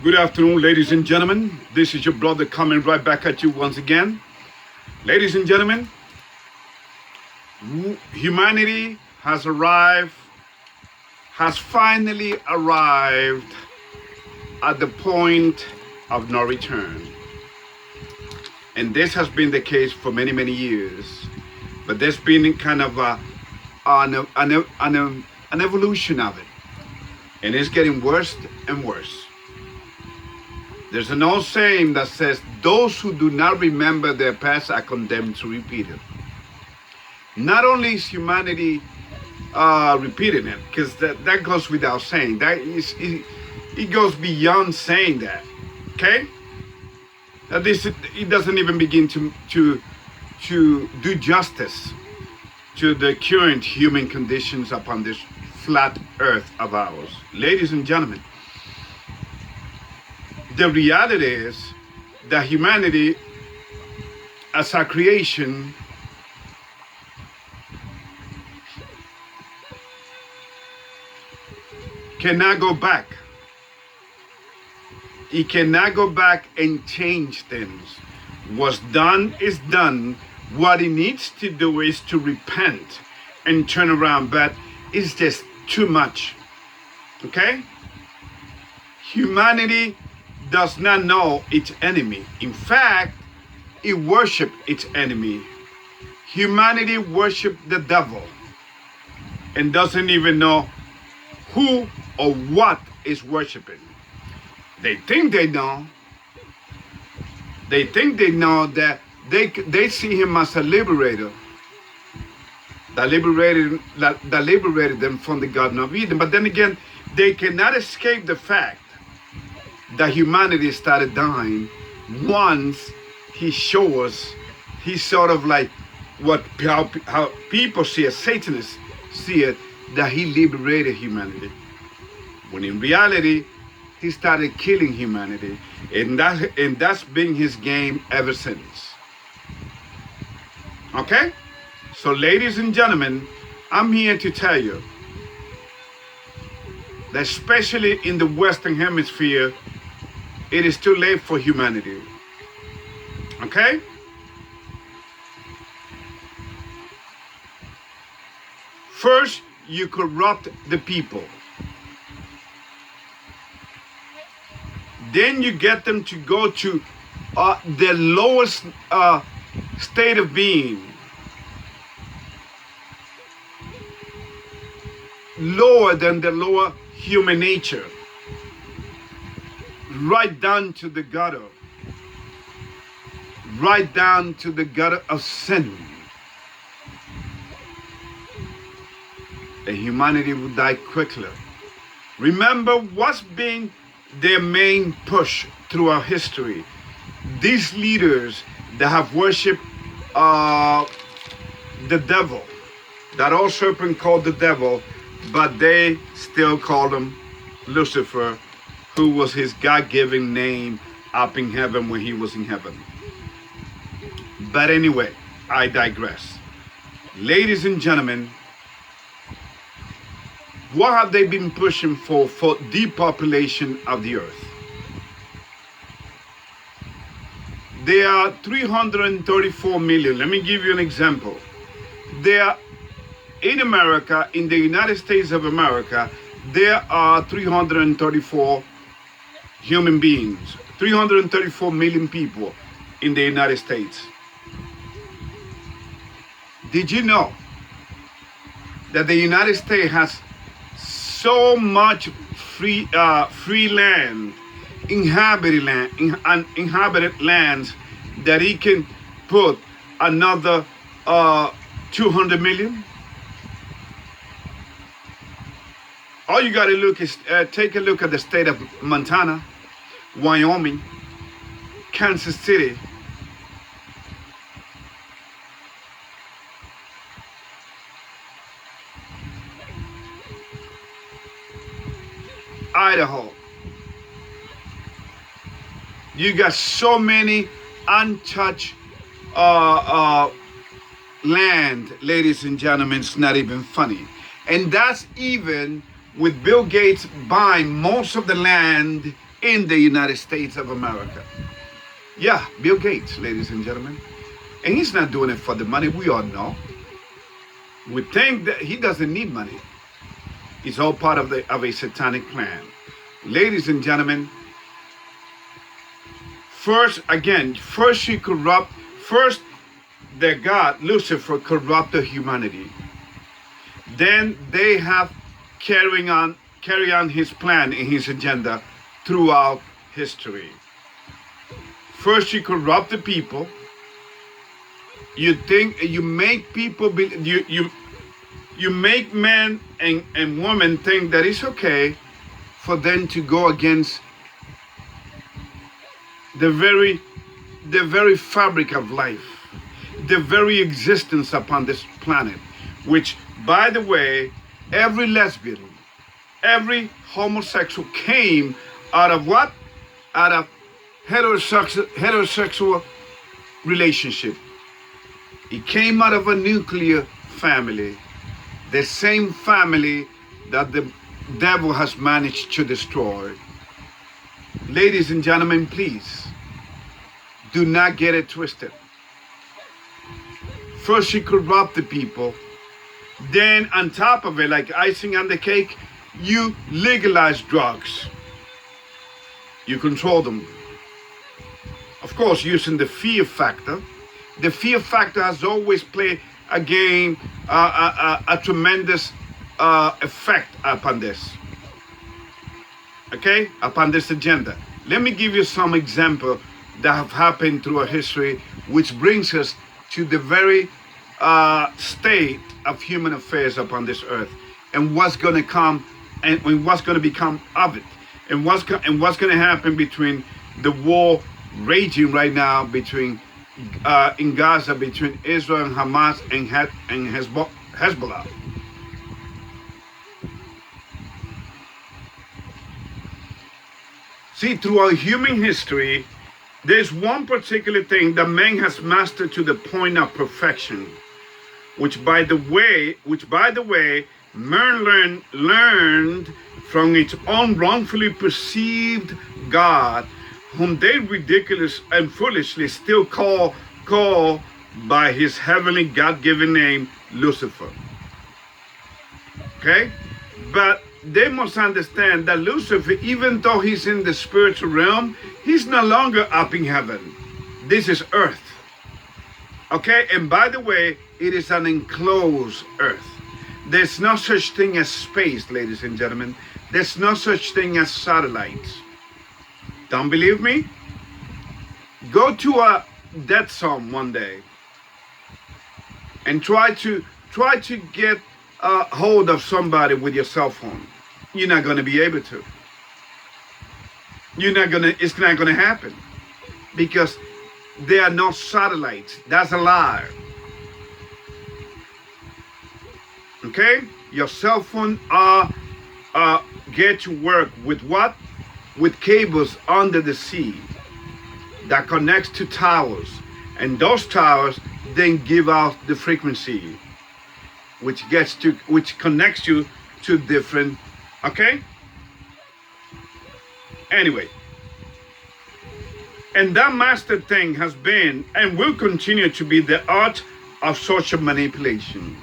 Good afternoon, ladies and gentlemen. This is your brother coming right back at you once again. Ladies and gentlemen, humanity has finally arrived at the point of no return. And this has been the case for many, many years. But there's been kind of an evolution of it. And it's getting worse and worse. There's an old saying that says, those who do not remember their past are condemned to repeat it. Not only is humanity repeating it, because that goes without saying. It goes beyond saying that, okay? That it doesn't even begin to do justice to the current human conditions upon this flat earth of ours. Ladies and gentlemen, the reality is that humanity, as a creation, cannot go back. It cannot go back and change things. What's done is done. What it needs to do is to repent and turn around, but it's just too much. Okay? Humanity does not know its enemy. In fact, it worships its enemy. Humanity worships the devil and doesn't even know who or what is worshiping. They think they know. They think they know that they see him as a liberator that liberated them from the Garden of Eden. But then again, they cannot escape the fact that humanity started dying once he shows, he's sort of like how people see it, Satanists see it, that he liberated humanity. When in reality, he started killing humanity. And that's been his game ever since. Okay? So ladies and gentlemen, I'm here to tell you that especially in the Western Hemisphere, it is too late for humanity. Okay? First, you corrupt the people. Then you get them to go to the lowest state of being. Lower than the lower human nature. Right down to the gutter. Right down to the gutter of sin. And humanity will die quickly. Remember what's been their main push throughout history. These leaders that have worshipped the devil, that old serpent called the devil, but they still call him Lucifer, who was his God-given name up in heaven when he was in heaven. But anyway, I digress. Ladies and gentlemen, what have they been pushing for depopulation of the earth? There are 334 million. Let me give you an example. There, in America, in the United States of America, there are 334 human beings, 334 million people in the United States. Did you know that the United States has so much free land, inhabited lands, that he can put another 200 million? All you got to look is take a look at the state of Montana, Wyoming, Kansas City, Idaho. You got so many untouched land, ladies and gentlemen. It's not even funny. And that's even with Bill Gates buying most of the land in the United States of America. Yeah, Bill Gates, ladies and gentlemen. And he's not doing it for the money, we all know. We think that he doesn't need money. It's all part of a satanic plan. Ladies and gentlemen, first their God, Lucifer, corrupted humanity. Then they have carry on his plan and his agenda throughout history. First, you corrupt the people. You make people you make men and women think that it's okay for them to go against the very fabric of life, the very existence upon this planet, which, by the way, every lesbian, every homosexual came out of what? Out of heterosexual relationship. It came out of a nuclear family, the same family that the devil has managed to destroy. Ladies and gentlemen, please, do not get it twisted. First you corrupt the people, then on top of it, like icing on the cake, you legalize drugs. You control them. Of course, using the fear factor. The fear factor has always played a tremendous effect upon this. Okay? Upon this agenda. Let me give you some examples that have happened through our history, which brings us to the very state of human affairs upon this earth, and what's going to come, and what's going to become of it, and what's going to happen between the war raging right now between in Gaza between Israel and Hamas and Hezbollah. See, throughout human history, there's one particular thing that man has mastered to the point of perfection, which by the way, man learned from its own wrongfully perceived God, whom they ridiculous and foolishly still call by his heavenly God-given name, Lucifer. Okay? But they must understand that Lucifer, even though he's in the spiritual realm, he's no longer up in heaven. This is earth. Okay? And by the way, it is an enclosed earth. There's no such thing as space, ladies and gentlemen. There's no such thing as satellites. Don't believe me? Go to a dead zone one day and try to get a hold of somebody with your cell phone. You're not going to be able to. It's not going to happen, because there are no satellites. That's a lie. Okay? Your cell phone get to work with what? With cables under the sea that connects to towers, and those towers then give out the frequency, which connects you to different. Okay. Anyway, and that master thing has been and will continue to be the art of social manipulation,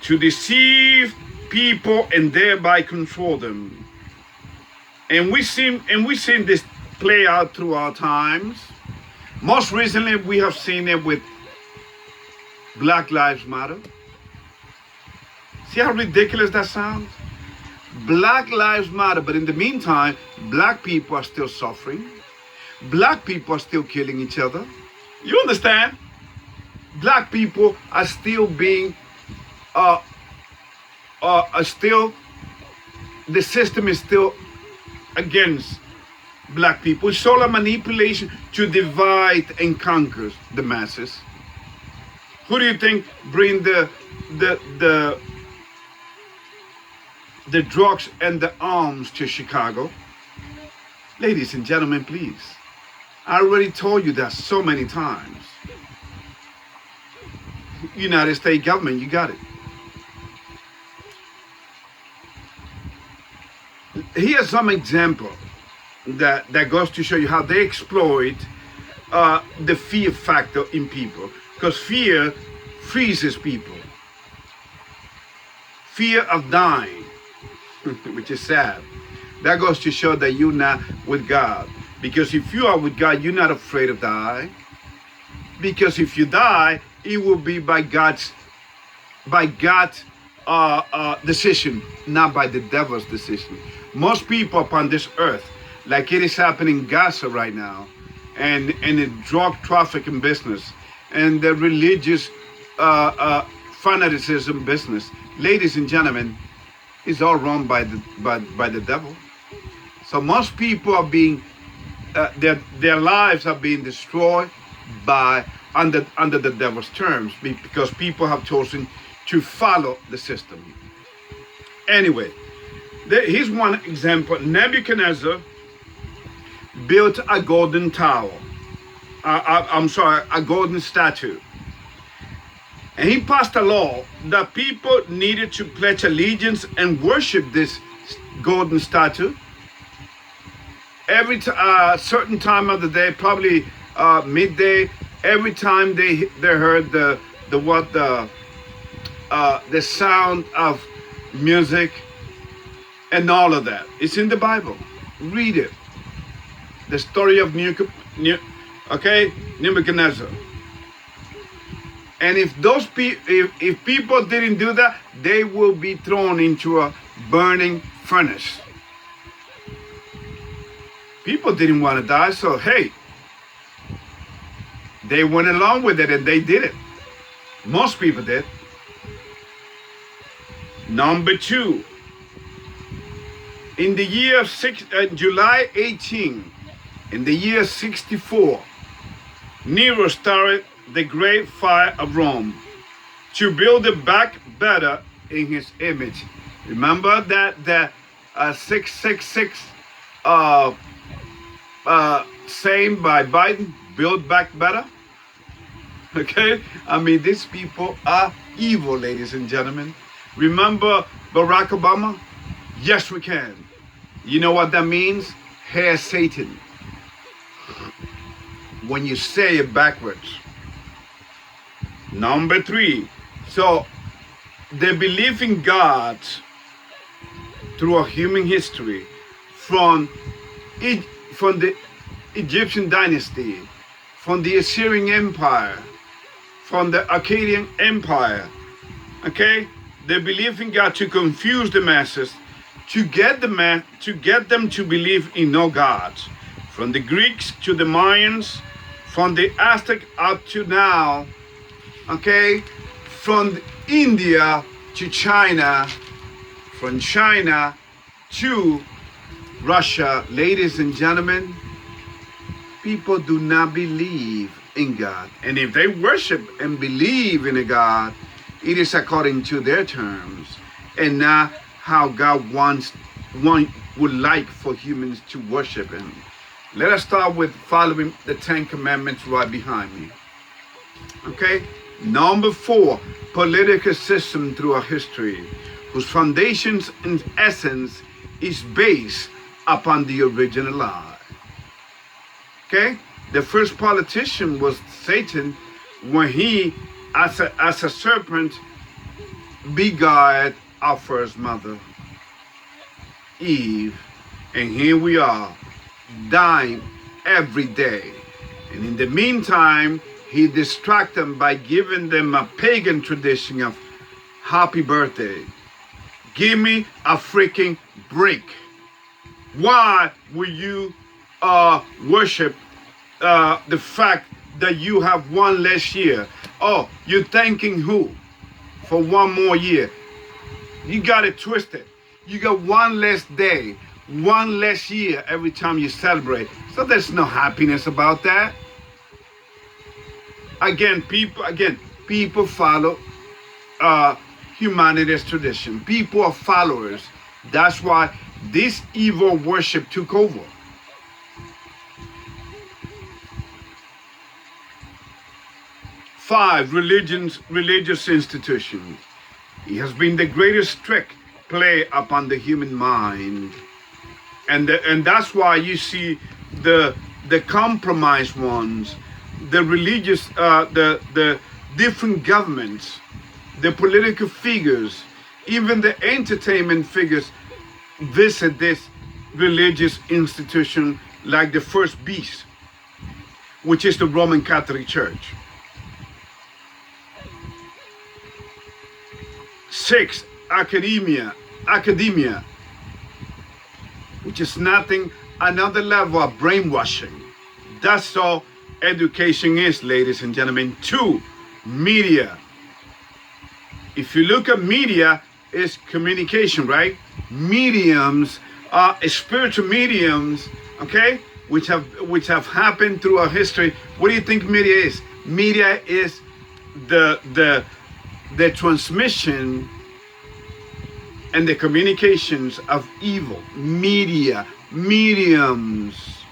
to deceive people and thereby control them. And we've seen this play out through our times. Most recently, we have seen it with Black Lives Matter. See how ridiculous that sounds? Black Lives Matter, but in the meantime, black people are still suffering. Black people are still killing each other. You understand? Black people are still being, the system is still against black people. It's all a manipulation to divide and conquer the masses. Who do you think bring the drugs and the arms to Chicago? Ladies and gentlemen, please. I already told you that so many times. United States government, you got it. Here's some example that goes to show you how they exploit the fear factor in people, because fear freezes people. Fear of dying, which is sad. That goes to show that you're not with God. Because if you are with God, you're not afraid of dying. Because if you die, it will be by God's decision, not by the devil's decision. Most people upon this earth, like it is happening in Gaza right now, and the drug trafficking business, and the religious fanaticism business, ladies and gentlemen, is all run by the devil. So most people are being their lives are being destroyed by under the devil's terms, because people have chosen to follow the system. Anyway, here's one example. Nebuchadnezzar built a golden tower. A golden statue. And he passed a law that people needed to pledge allegiance and worship this golden statue every certain time of the day, probably midday. Every time they heard the sound of music and all of that. It's in the Bible. Read it. The story of Nebuchadnezzar. And if if people didn't do that, they will be thrown into a burning furnace. People didn't want to die, so hey, they went along with it and they did it. Most people did. Number 2, in the year of July 18, in the year 64, Nero started the Great Fire of Rome to build it back better in his image. Remember that 666 saying by Biden, build back better? Okay? I mean, these people are evil, ladies and gentlemen. Remember Barack Obama? Yes, we can. You know what that means? Hail Satan. When you say it backwards. Number 3. So, the belief in God through human history from the Egyptian dynasty, from the Assyrian Empire, from the Akkadian Empire, okay? They believe in God to confuse the masses, to get them to believe in no gods. From the Greeks to the Mayans, from the Aztec up to now, okay? From India to China, from China to Russia, ladies and gentlemen, people do not believe in God. And if they worship and believe in a God, it is according to their terms and not how God would like for humans to worship him. Let us start with following the 10 Commandments right behind me. Okay? Number 4, political system throughout history, whose foundations and essence is based upon the original lie. Okay? The first politician was Satan when he, as a serpent, beguiled our first mother, Eve. And here we are, dying every day. And in the meantime, he distracted them by giving them a pagan tradition of happy birthday. Give me a freaking break. Why will you worship the fact that you have one less year? Oh, you're thanking who for one more year? You got it twisted. You got one less day, one less year every time you celebrate. So there's no happiness about that. Again, people follow humanity's tradition. People are followers. That's why this evil worship took over. Five, religious institutions. It has been the greatest trick play upon the human mind. And that's why you see the compromised ones, the religious, the different governments, the political figures, even the entertainment figures visit this religious institution like the first beast, which is the Roman Catholic Church. 6, academia, which is nothing, another level of brainwashing. That's all education is, ladies and gentlemen. 2, media. If you look at media, it's communication, right? Mediums are spiritual mediums, okay, which have happened throughout history. What do you think media is? Media is the transmission and the communications of evil. Media, mediums.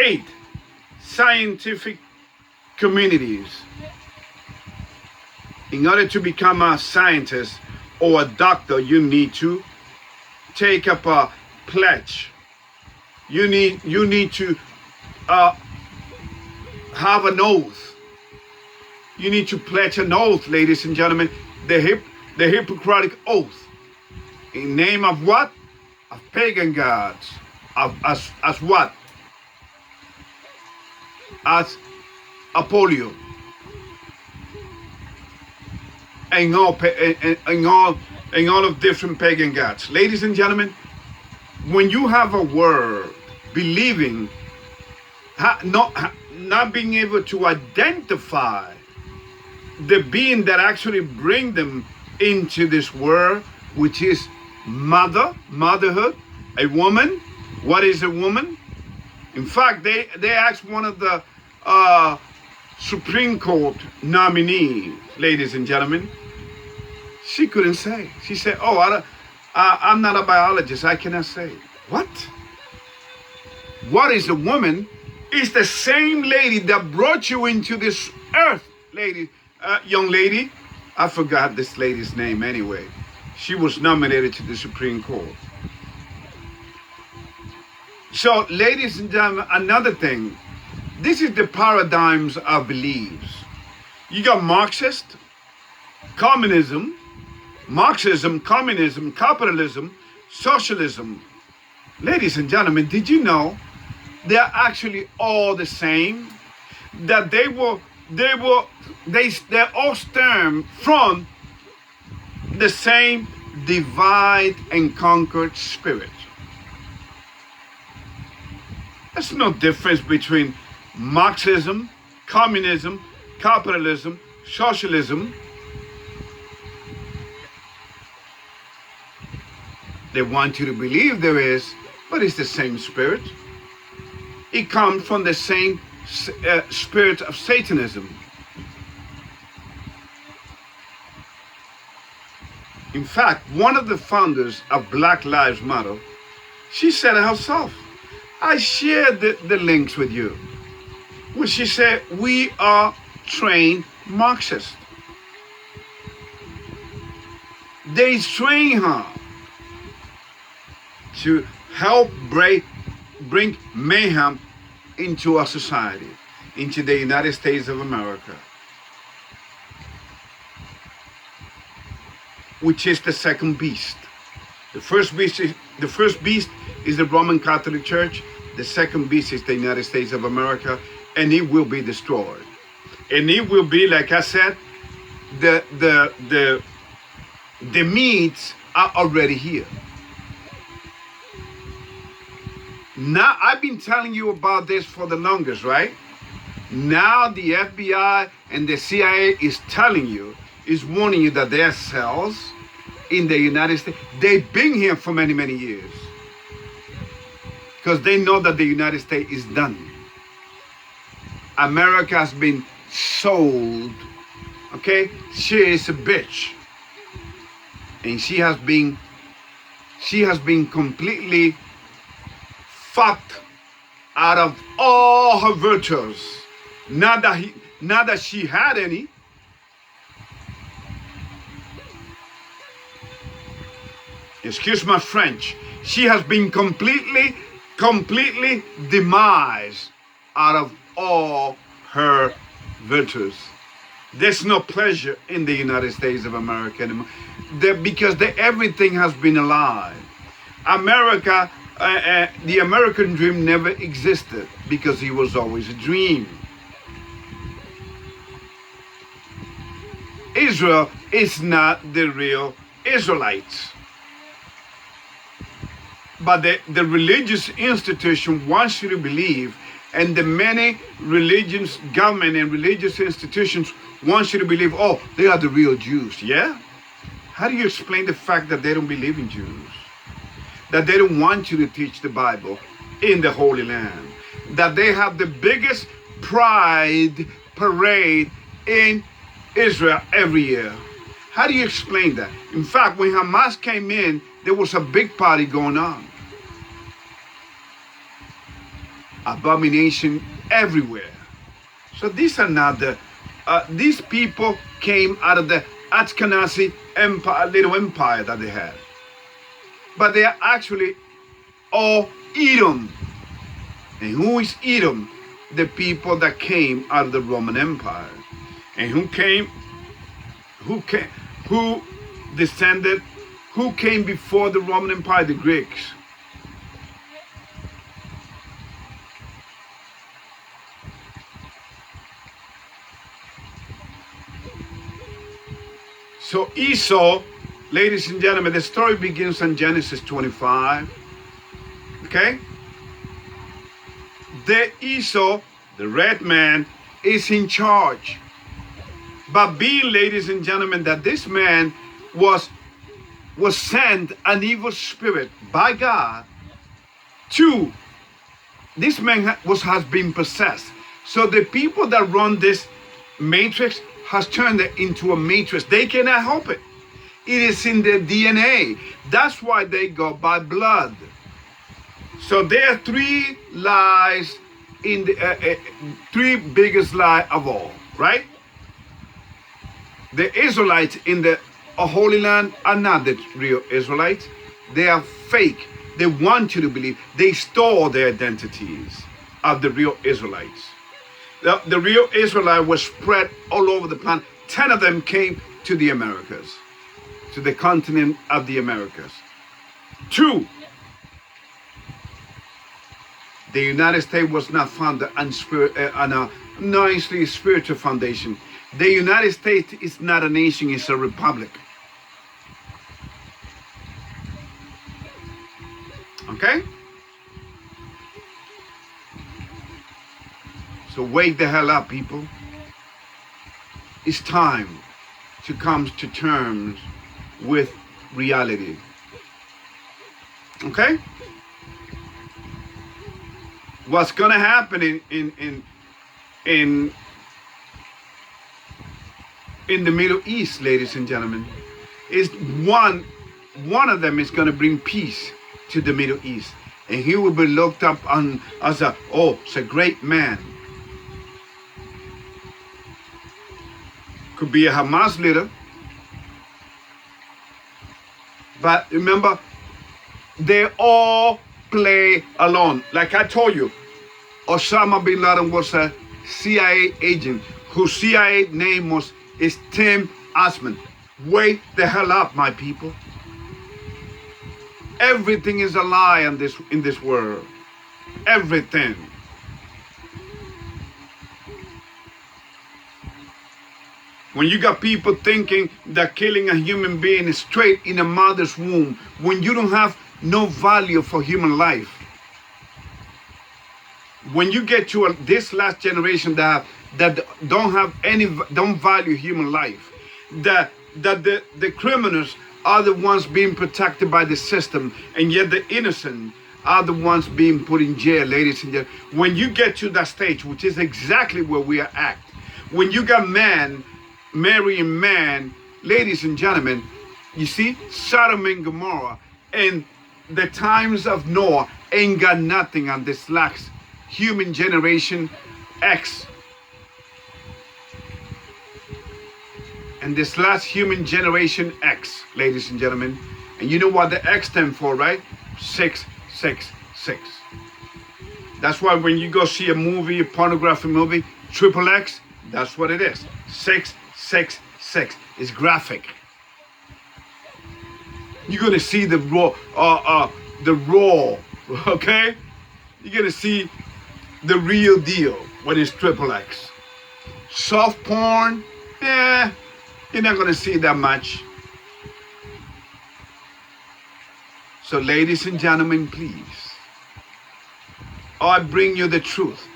8, scientific communities. In order to become a scientist or a doctor, you need to take up a pledge. You need to have an oath. You need to pledge an oath, ladies and gentlemen. The Hippocratic oath. In name of what? Of pagan gods. As what? As Apollyon. And all of different pagan gods. Ladies and gentlemen, when you have a word, believing, not being able to identify the being that actually bring them into this world, which is motherhood, a woman. What is a woman? In fact, they asked one of the Supreme Court nominees, ladies and gentlemen. She couldn't say. She said, "Oh, I'm not a biologist. I cannot say." What? What is a woman? It's the same lady that brought you into this earth, lady, young lady. I forgot this lady's name anyway. She was nominated to the Supreme Court. So, ladies and gentlemen, another thing. This is the paradigms of beliefs. You got Marxism, communism, capitalism, socialism. Ladies and gentlemen, did you know they're actually all the same? That they all stem from the same divide and conquer spirit. There's no difference between Marxism, communism, capitalism, socialism. They want you to believe there is, but it's the same spirit. It comes from the same spirit of Satanism. In fact, one of the founders of Black Lives Matter, she said it herself. I shared the links with you, where she said, we are trained Marxists. They train her to help bring mayhem into our society, into the United States of America, which is the second beast. The first beast is the Roman Catholic Church. The second beast is the United States of America, and it will be destroyed. And it will be, like I said, the meats are already here. Now, I've been telling you about this for the longest, right? Now the FBI and the CIA is telling you, is warning you that there are cells in the United States. They've been here for many, many years. Because they know that the United States is done. America has been sold, okay? She is a bitch. And she has been completely fucked out of all her virtues. Not that she had any. Excuse my French. She has been completely demised out of all her virtues. There's no pleasure in the United States of America anymore, because everything has been a lie. America, the American dream never existed because it was always a dream. Israel is not the real Israelites. But the religious institution wants you to believe, and the many religions, government and religious institutions want you to believe, oh, they are the real Jews. Yeah? How do you explain the fact that they don't believe in Jews? That they don't want you to teach the Bible in the Holy Land? That they have the biggest pride parade in Israel every year? How do you explain that? In fact, when Hamas came in, there was a big party going on. Abomination everywhere. So these are not the, these people came out of the Ashkenazi empire, little empire that they had. But they are actually all Edom. And who is Edom? The people that came out of the Roman Empire. And who came before the Roman Empire? The Greeks. So Esau, ladies and gentlemen, the story begins in Genesis 25. Okay? The Esau, the red man, is in charge. But being, ladies and gentlemen, that this man was sent an evil spirit by God to, this man has been possessed. So the people that run this matrix has turned it into a matrix. They cannot help it. It is in their DNA. That's why they go by blood. So there are three lies in the three biggest lie of all, right? The Israelites in the Holy Land are not the real Israelites. They are fake. They want you to believe. They stole the identities of the real Israelites. The real Israelite was spread all over the planet. 10 of them came to the Americas, to the continent of the Americas. 2, the United States was not founded on a nicely spiritual foundation. The United States is not a nation, it's a republic. Okay? So wake the hell up, people. It's time to come to terms with reality. Okay? What's gonna happen in the Middle East, ladies and gentlemen, is one of them is gonna bring peace to the Middle East. And he will be looked up on as it's a great man. Could be a Hamas leader. But remember, they all play alone. Like I told you, Osama bin Laden was a CIA agent whose CIA name is Tim Osman. Wake the hell up, my people. Everything is a lie in this world. Everything. When you got people thinking that killing a human being is straight in a mother's womb, when you don't have no value for human life, when you get to this last generation that don't value human life, that the criminals are the ones being protected by the system, and yet the innocent are the ones being put in jail, ladies and gentlemen. When you get to that stage, which is exactly where we are at, when you got man marrying man, ladies and gentlemen, you see, Sodom and Gomorrah and the times of Noah ain't got nothing on this last human generation X. And this last human generation X, ladies and gentlemen. And you know what the X stands for, right? 666. That's why when you go see a movie, a pornography movie, XXX, that's what it is. 666. It's graphic. You're gonna see the raw, okay? You're gonna see the real deal when it's XXX. Soft porn, you're not gonna see that much. So ladies and gentlemen, please, I bring you the truth.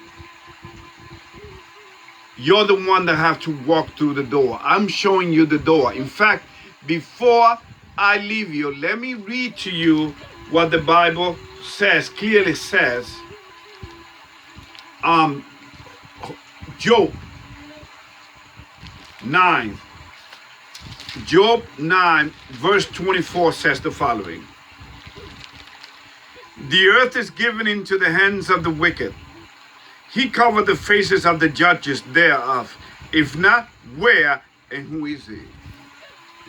You're the one that have to walk through the door. I'm showing you the door. In fact, before I leave you, let me read to you what the Bible says, clearly says. Job 9. Job 9, verse 24 says the following. The earth is given into the hands of the wicked. He covered the faces of the judges thereof. If not, where and who is he?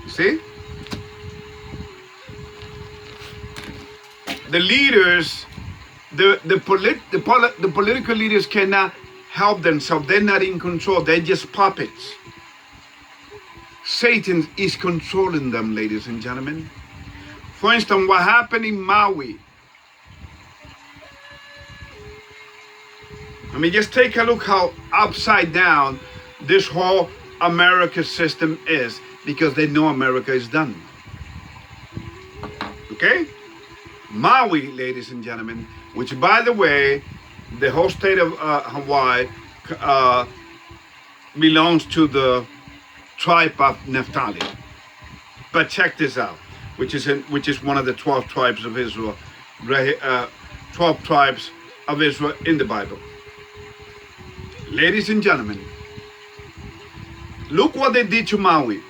You see? The leaders, the political leaders cannot help themselves. They're not in control. They're just puppets. Satan is controlling them, ladies and gentlemen. For instance, what happened in Maui. I mean, just take a look how upside down this whole America system is, because they know America is done. Okay? Maui, ladies and gentlemen, which, by the way, the whole state of Hawaii belongs to the tribe of Naphtali. But check this out, which is one of the 12 tribes of Israel, 12 tribes of Israel in the Bible. Ladies and gentlemen, look what they did to Maui.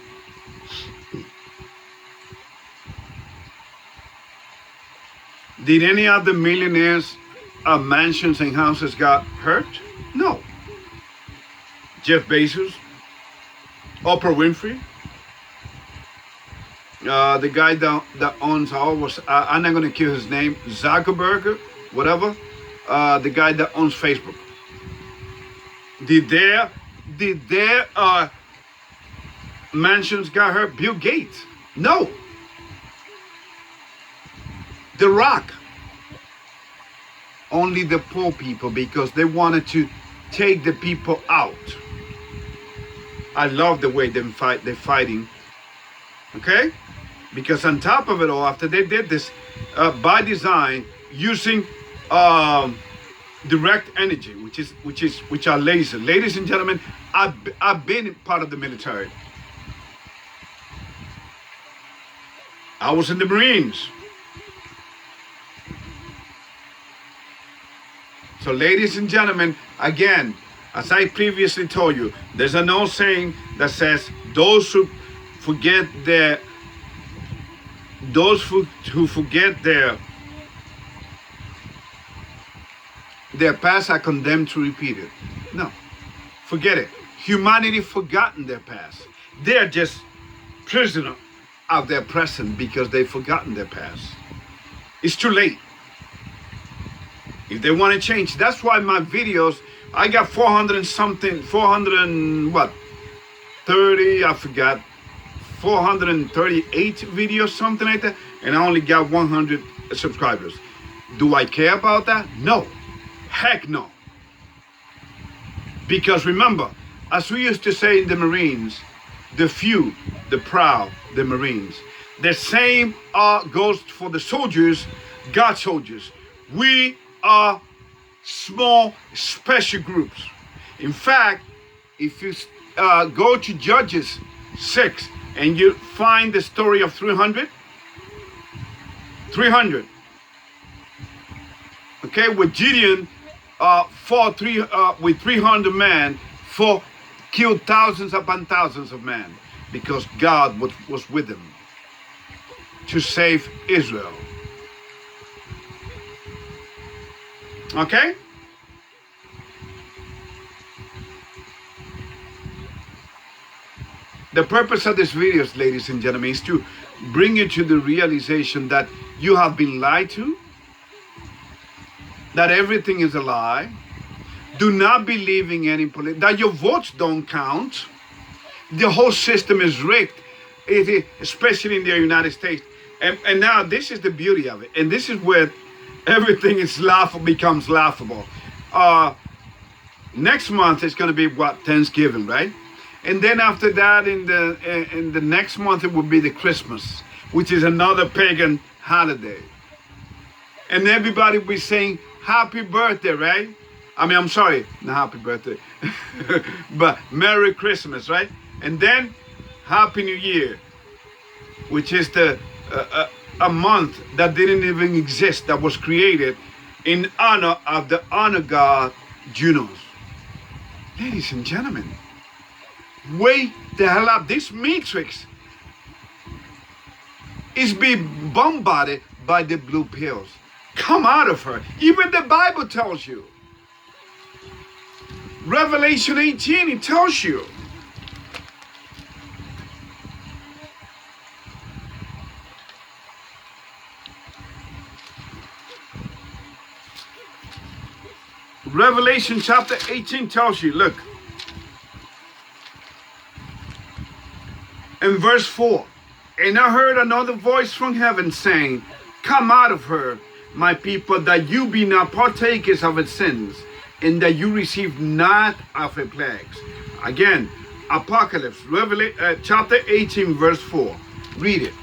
Did any of the millionaires' mansions and houses got hurt? No. Jeff Bezos, Oprah Winfrey, the guy that owns I'm not going to kill his name, Zuckerberg, whatever, the guy that owns Facebook. Did their mansions got hurt? Bill Gates? No. The Rock? Only the poor people, because they wanted to take the people out. I love the way they're fighting. Okay? Because on top of it all, after they did this by design, using direct energy, which are laser. Ladies and gentlemen, I've been part of the military. I was in the Marines. So ladies and gentlemen, again, as I previously told you, there's an old saying that says, those who forget their past are condemned to repeat it. No, forget it. Humanity forgotten their past. They're just prisoner of their present because they've forgotten their past. It's too late. If they want to change, that's why my videos, I got 430, I forgot, 438 videos, something like that, and I only got 100 subscribers. Do I care about that? No. Heck no. Because remember, as we used to say in the Marines, the few, the proud, the Marines. The same goes for the soldiers, God soldiers. We are small, special groups. In fact, if you go to Judges 6 and you find the story of 300, okay, with Gideon fought with 300 men, killed thousands upon thousands of men, because God was with them to save Israel. Okay? The purpose of this videos, ladies and gentlemen, is to bring you to the realization that you have been lied to, that everything is a lie. Do not believe in any that your votes don't count. The whole system is rigged, especially in the United States. And now this is the beauty of it. And this is where everything is becomes laughable. Next month is going to be what? Thanksgiving, right? And then after that, in the next month, it will be the Christmas, which is another pagan holiday. And everybody will be saying, happy birthday, right? I mean, I'm sorry, not happy birthday, but Merry Christmas, right? And then Happy New Year, which is a month that didn't even exist, that was created in honor of the honor god Junos. Ladies and gentlemen, wake the hell up. This matrix is being bombarded by the blue pills. Come out of her. Even the Bible tells you. Revelation 18, it tells you. Revelation chapter 18 tells you, look. In verse 4, and I heard another voice from heaven saying, come out of her, my people, that you be not partakers of its sins, and that you receive not of her plagues. Again, Apocalypse, chapter 18, verse 4. Read it.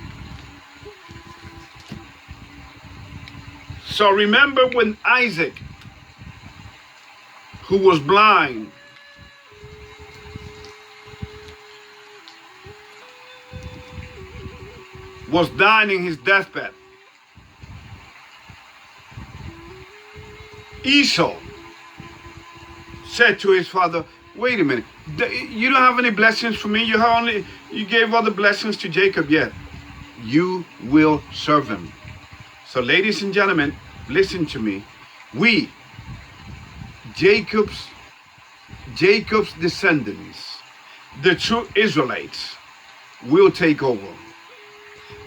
So remember when Isaac, who was blind, was dying in his deathbed. Esau said to his father, wait a minute, you don't have any blessings for me? You gave all the blessings to Jacob yet. You will serve him. So ladies and gentlemen, listen to me. We, Jacob's descendants, the true Israelites, will take over.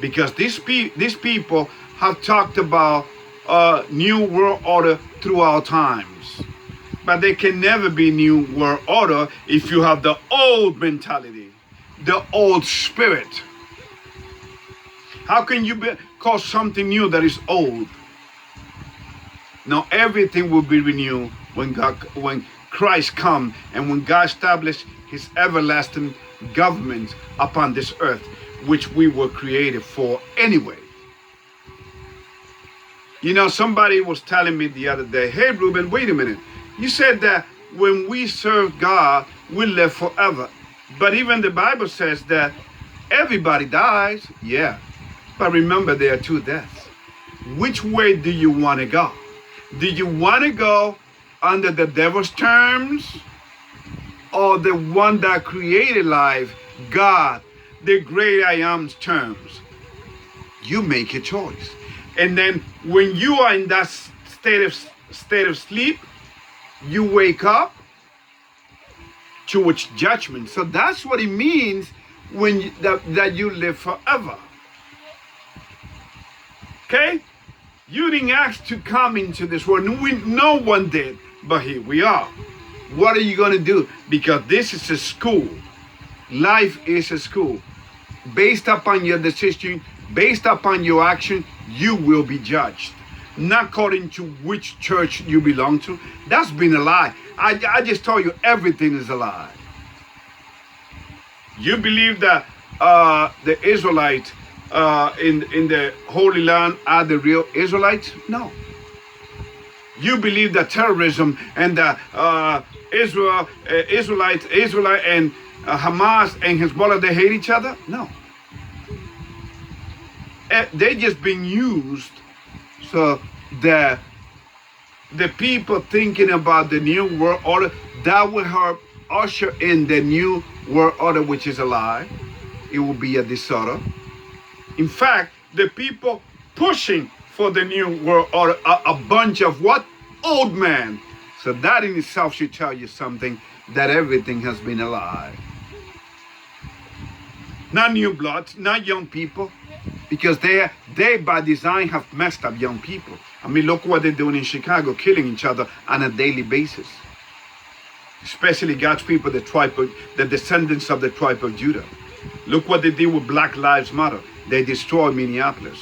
Because these people have talked about new world order throughout times. But there can never be new world order if you have the old mentality, the old spirit. How can you call something new that is old? Now everything will be renewed when Christ comes and when God established his everlasting government upon this earth, which we were created for anyway. You know, somebody was telling me the other day, hey, Ruben, wait a minute. You said that when we serve God, we live forever. But even the Bible says that everybody dies. Yeah. But remember, there are two deaths. Which way do you want to go? Do you want to go under the devil's terms, or the one that created life, God, the great I am's terms? You make a choice. And then when you are in that state of sleep, you wake up towards judgment. So that's what it means when that you live forever. Okay? You didn't ask to come into this world. No one did, but here we are. What are you going to do? Because this is a school. Life is a school. Based upon your decision, based upon your action, you will be judged. Not according to which church you belong to. That's been a lie. I just told you everything is a lie. You believe that the Israelites in the Holy Land are the real Israelites? No. You believe that terrorism and that Israel and Hamas and Hezbollah, they hate each other? No. They're just being used so that the people thinking about the new world order, that will help usher in the new world order, which is a lie. It will be a disorder. In fact, the people pushing for the new world order are a bunch of what? Old men. So that in itself should tell you something, that everything has been a lie. Not new blood, not young people. because they by design have messed up young people. I mean, look what they're doing in Chicago, killing each other on a daily basis. Especially God's people, the descendants of the tribe of Judah. Look what they did with Black Lives Matter. They destroyed Minneapolis.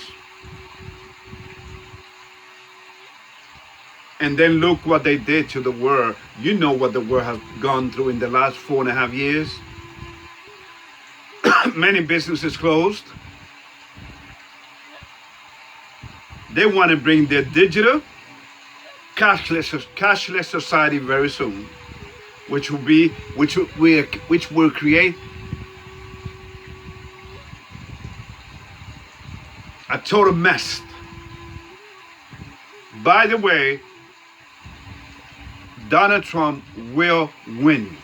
And then look what they did to the world. You know what the world has gone through in the last 4.5 years. Many businesses closed. They want to bring their digital, cashless society very soon, which will create a total mess. By the way, Donald Trump will win.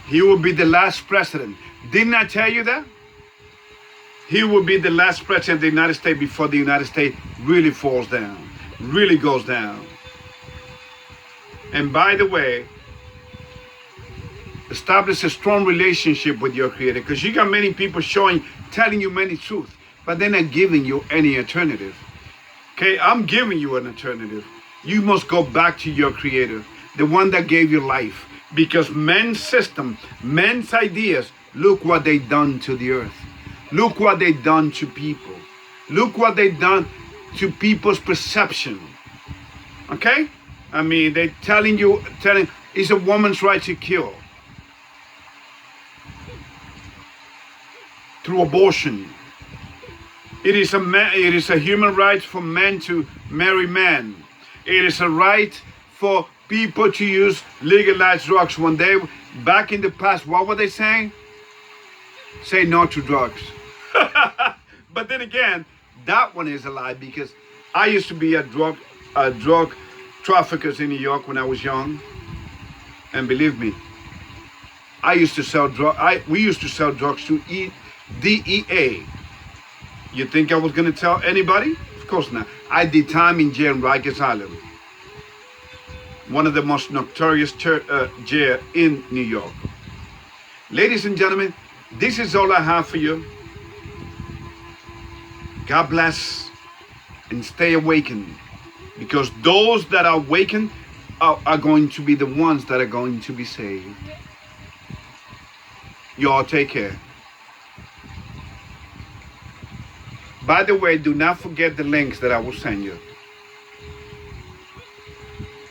He will be the last president. Didn't I tell you that? He will be the last president of the United States before the United States really falls down, really goes down. And by the way, establish a strong relationship with your Creator, because you got many people telling you many truths, but they're not giving you any alternative. Okay, I'm giving you an alternative. You must go back to your Creator, the one that gave you life. Because men's system, men's ideas, look what they done to the earth. Look what they done to people. Look what they done to people's perception. Okay? I mean, they telling it's a woman's right to kill through abortion. It is a human right for men to marry men. It is a right for people to use legalized drugs. When they, back in the past, what were they saying? Say no to drugs. But then again, that one is a lie, because I used to be a drug trafficker in New York when I was young. And believe me, we used to sell drugs to DEA. You think I was going to tell anybody? Of course not. I did time in jail in Rikers Island, one of the most notorious jail in New York. Ladies and gentlemen, this is all I have for you. God bless, and stay awakened, because those that are awakened are going to be the ones that are going to be saved. You all take care. By the way, do not forget the links that I will send you.